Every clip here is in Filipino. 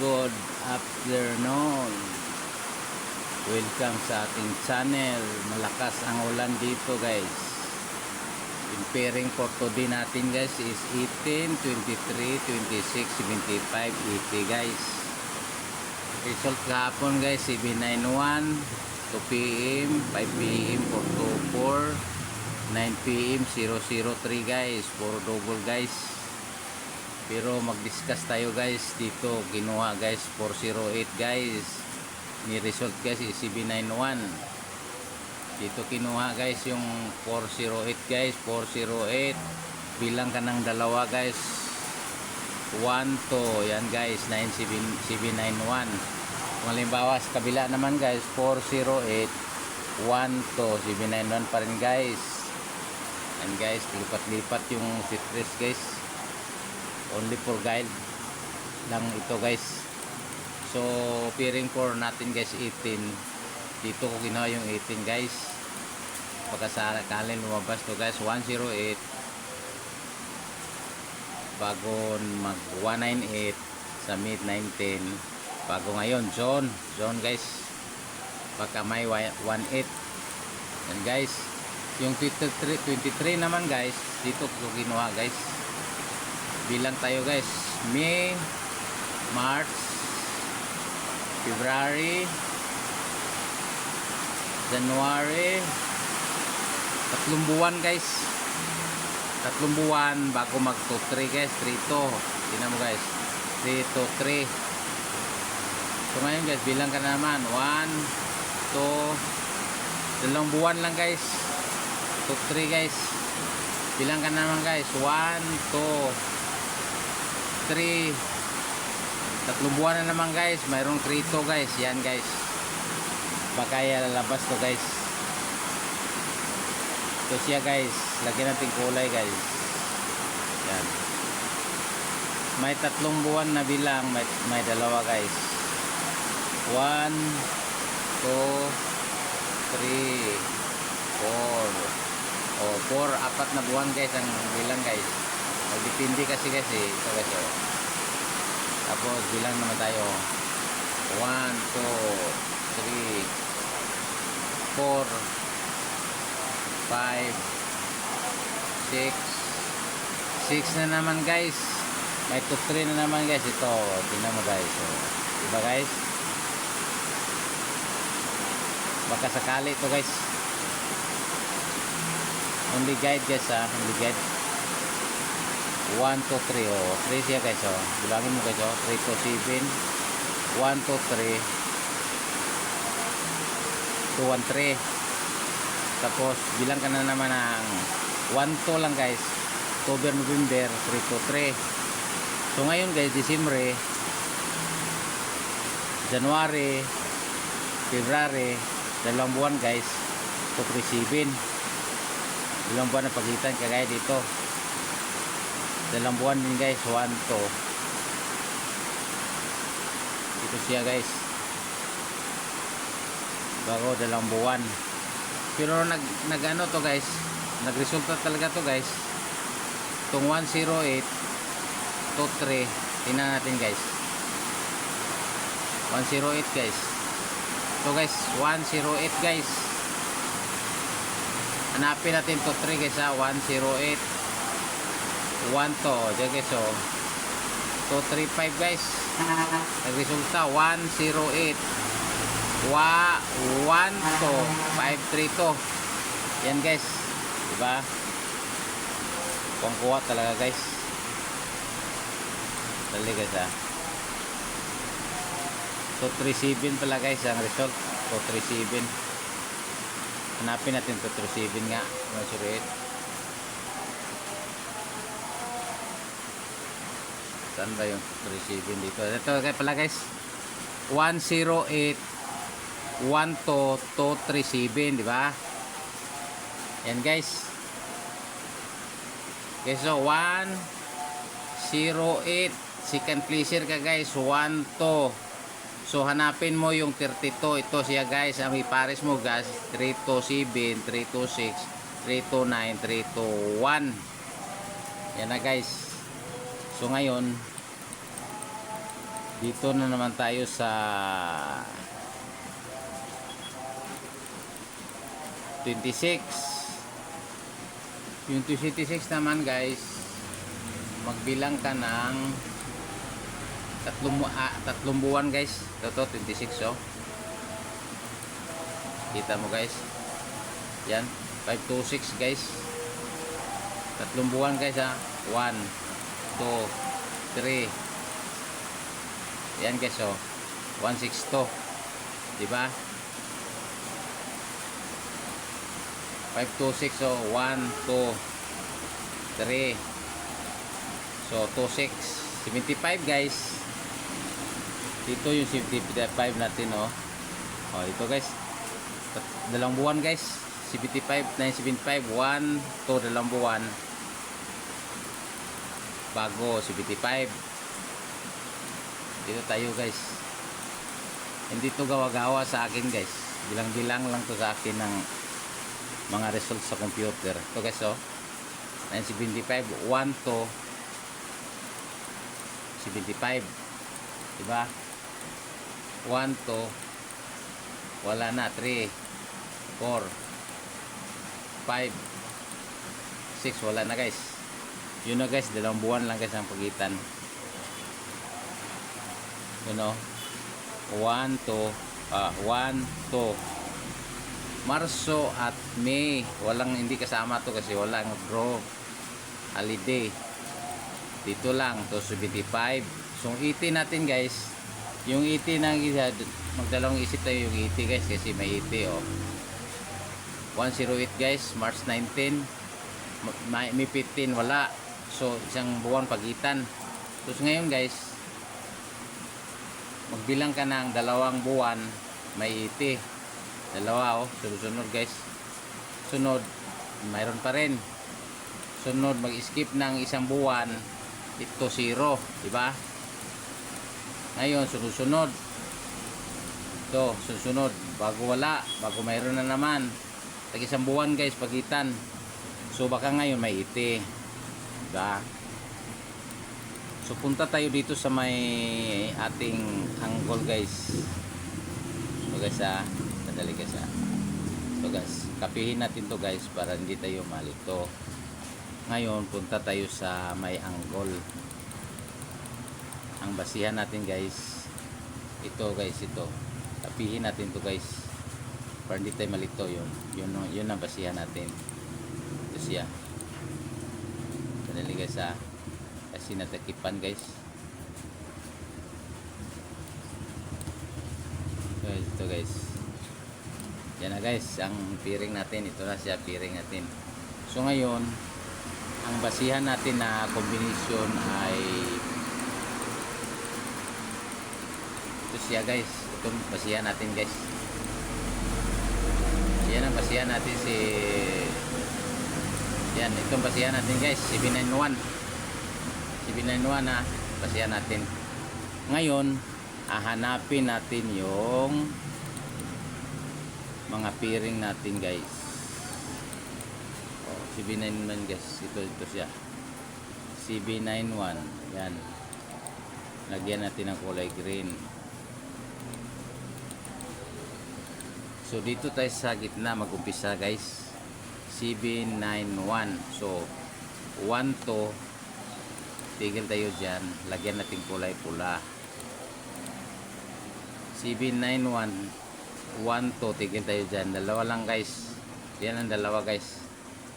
good afternoon. Welcome sa ating channel. Malakas ang ulan dito guys. Comparing for today natin guys is 18, 23, 26, 75, 80 guys. Result kahapon guys 791, 2 p.m, 5 p.m, 424, 9 p.m, 003 guys. Puro double guys. Pero mag-discuss tayo guys dito. Kinuha guys 408 guys. Ni result guys is 791. Dito kinuha guys yung 408 guys. 408. Bilang ka ng dalawa guys. 1 to. Yan guys 97791. Kung halimbawa sa kabila naman guys 408. 1 to 791 pa rin guys. Yan guys. Lipat-lipat yung citrus guys. Only for guide lang ito guys. So pairing for natin guys 18. Dito ko ginawa yung 18 guys. Pagkasakalin lumabas to guys 108 bago mag 198 sa mid 910 bago ngayon zone guys pagka may 18. And guys yung 23 naman guys dito ko ginawa guys. Bilang tayo guys, May, March, February, January, tatlong buwan guys. Tatlong buwan bago mag 2-3 guys, 3-2. Tingnan mo guys, 3-2-3. So ngayon guys, bilang ka na naman, 1, 2, dalawang buwan lang guys, 2-3 guys. Bilang ka na naman guys, 1, 2, 3, tatlong buwan na naman guys, mayroong 3-2 guys. Yan guys, baka lalabas to guys. Ito siya guys, lagyan natin kulay guys. Yan, may tatlong buwan na bilang, may dalawa guys. 1, 2, 3, 4. 4, apat na buwan guys ang bilang guys. Depende kasi ito guys oh. Tapos bilang naman tayo 1, 2, 3, 4, 5, 6 na naman guys. May 2-3 na naman guys. Ito tingnan mo guys oh. Diba guys, baka sakali ito guys. Only guide guys ha, only guide. 1, 2, 3 oh. 3 siya guys oh. Bilangin mo guys oh. 3, 2, 7 1, 2, 3 2, 1, 3. Tapos bilang ka na naman ng 1, 2 lang guys. October, November, 3, 2, 3. So ngayon guys, December, January, February, dalawang buwan guys. 2, 3, 7. Dalawang buwan na pagitan kagaya dito. Dalawang buwan din guys, 1, 2. Ito siya guys, bago dalawang buwan. Pero nag-ano to guys, nagresulta talaga to guys. Itong 108 to 3, tingnan natin guys. 108 guys. So guys, 108 guys. Hanapin natin to 3 guys ha, 108. 1 to, dyan guys oh. 235 guys. Nagresulta 108. 1 to 532. Yan guys, diba? Kuha talaga guys. Dali guys ha. 237 pala guys ang result. 237. Hanapin natin 237 nga. 108. Saan ba yung 3-7 dito? Ito kaya pala guys, 108 1 to 237, di ba? Yan guys. Okay, so 108 second pleasure ka guys, 1 to. So hanapin mo yung 32. Ito siya guys, ang ipares mo guys, 327, 326, 329, 321. Yan na guys. So ngayon Dito na naman tayo sa 26. Yung 26 naman guys, magbilang ka ng tatlong buwan guys. Ito 26 oh. Kita mo guys. Yan, 526 guys. Tatlong buwan guys ha. 1, 2, 3. Yan guys oh. 162. Diba? 526 so 1, 2, 3. So 26, 75 guys. Dito yung 75 natin oh. Oh, ito guys. Dalawang buwan guys. 75, 975, 1, 2, dalawang buwan. Bago 75. Dito tayo guys. Hindi to gawa-gawa sa akin guys. Bilang-bilang lang to sa akin ng mga results sa computer. Ito guys oh. 975, 1 to 75. Diba? 1 to wala na. 3, 4, 5, 6 wala na guys. Yun na guys, dalawang buwan lang guys ang pagitan. You know, 1 to Marso at May. Walang hindi kasama to kasi walang draw holiday. Dito lang to 75. So 80 natin guys. Yung 80 na magdalawang isip tayo yung 80 guys kasi may 80 oh. 108 guys, March 19. May 15 wala. So isang buwan pagitan. Tapos ngayon guys, magbilang ka ng dalawang buwan, may 80. Dalawa oh, sunod guys. Sunod, mayroon pa rin. Sunod, mag-skip ng isang buwan, ito 0, di ba? Ngayon, sunod-sunod. Ito, sunod, bago wala, bago mayroon na naman. Tag isang buwan guys, pagitan. So baka ngayon may 80. Di ba? So punta tayo dito sa may ating angle guys. So guys sandali guys So guys, kapihin natin to guys para hindi tayo malito. Ngayon punta tayo sa may angle. Ang basihan natin guys, ito guys, ito. Kapihin natin to guys para hindi tayo malito. Yun ang basihan natin. Ito siya. Sandali guys kasi natakipan guys. Guys, ito guys. Yan na guys, ang piring natin. Ito na siya, piring natin. So ngayon, ang basihan natin na combination ay ito siya guys. Itong basihan natin guys. Yan ang basihan natin yan, itong basihan natin guys, 791. 791 na basihan natin. Ngayon, hahanapin natin yung mga piring natin guys. Oh, 791 guys. Ito siya. 791. Yan. Lagyan natin ng kulay green. So dito tayo sa gitna mag-umpisa guys. 791. So 1 to tigil tayo dyan, lagyan natin kulay pula. 791 1 to tigil tayo dyan, dalawa lang guys. Yan ang dalawa guys.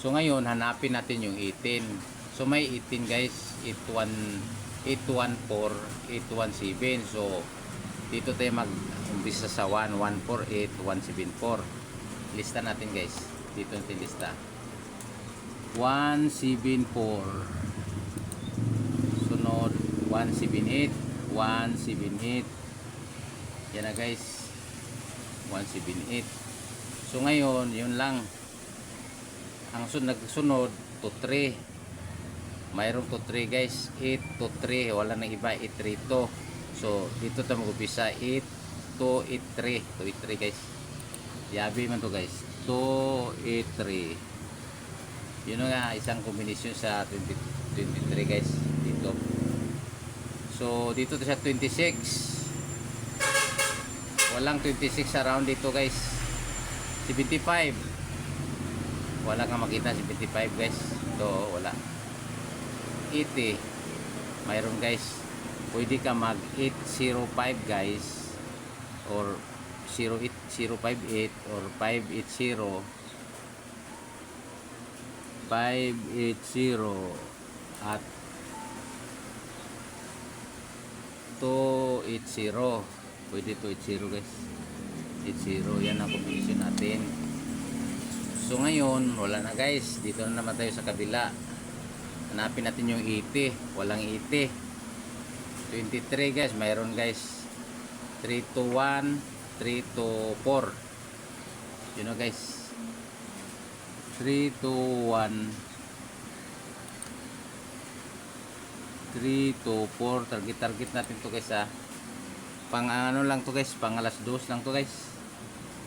So ngayon hanapin natin yung 18. So may 18 guys, 814 817. So dito tayo mag-umpisa sa 1 148 174. Lista natin guys. Dito natin lista 174. Sunod 178 178. Yan na guys, 178. So ngayon yun lang ang nagsunod to 3. Mayroong to 3 guys, 8 to 3, wala nang iba, 832. So dito tayo mag-upisa 8 to 83 to 83 guys. Yabi man to guys, 283. Yun nga isang kombinasyon sa 23 guys dito. So So dito sa 26. Walang 26 around dito guys. 75. Wala kang makita 75 guys. Ito wala. 80. Mayroon guys. Pwede ka mag 805 guys. Or 08058 or 580. 580 at 280. Pwede 280 guys. 80 yan ang combination natin. So ngayon wala na guys. Dito na naman tayo sa kabila. Hanapin natin yung 80. Walang 80. 23 guys. Mayroon guys. 3 to 1, 3 to 4. You know guys. 3 to 1, 3 to 4. Target natin to guys ha. Pang ano lang to guys, pang alas 2 lang to guys.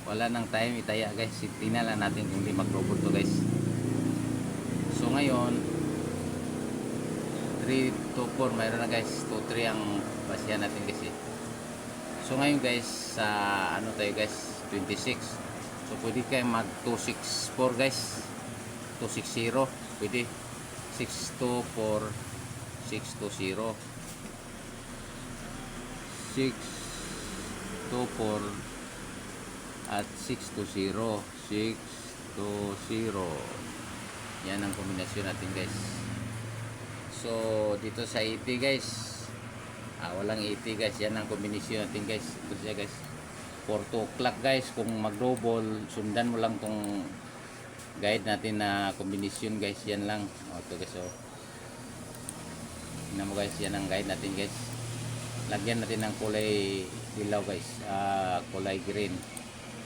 Wala nang time itaya guys. Tingnan lang natin kung di mag-robot to guys. So ngayon 3 to 4 mayroon na guys. 2 3 ang basihan natin guys eh. So ngayon guys sa ano tayo guys 26. So pwede kayo mag 264 guys. 260 pwede. 624 620 624 at 620 620. Yan ang kombinasyon natin guys. So dito sa 80 guys, walang 80 guys. Yan ang kombinasyon natin guys. Ito siya guys, 4 o'clock guys. Kung mag double, sundan mo lang tong guide natin na kombinasyon guys. Yan lang. Ito guys tingnan mo guys, yan ang guide natin guys. Lagyan natin ng kulay dilaw guys, kulay green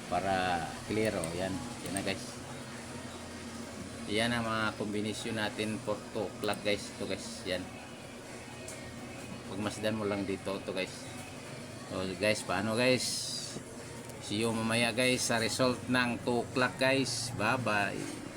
para clear. Yan na guys. Yan ang mga kombinasyon natin for 2 o'clock guys. Ito guys, yan. Pagmasdan mo lang dito ito guys. So guys, paano guys? See you mamaya guys sa result ng 2 o'clock guys. Bye bye.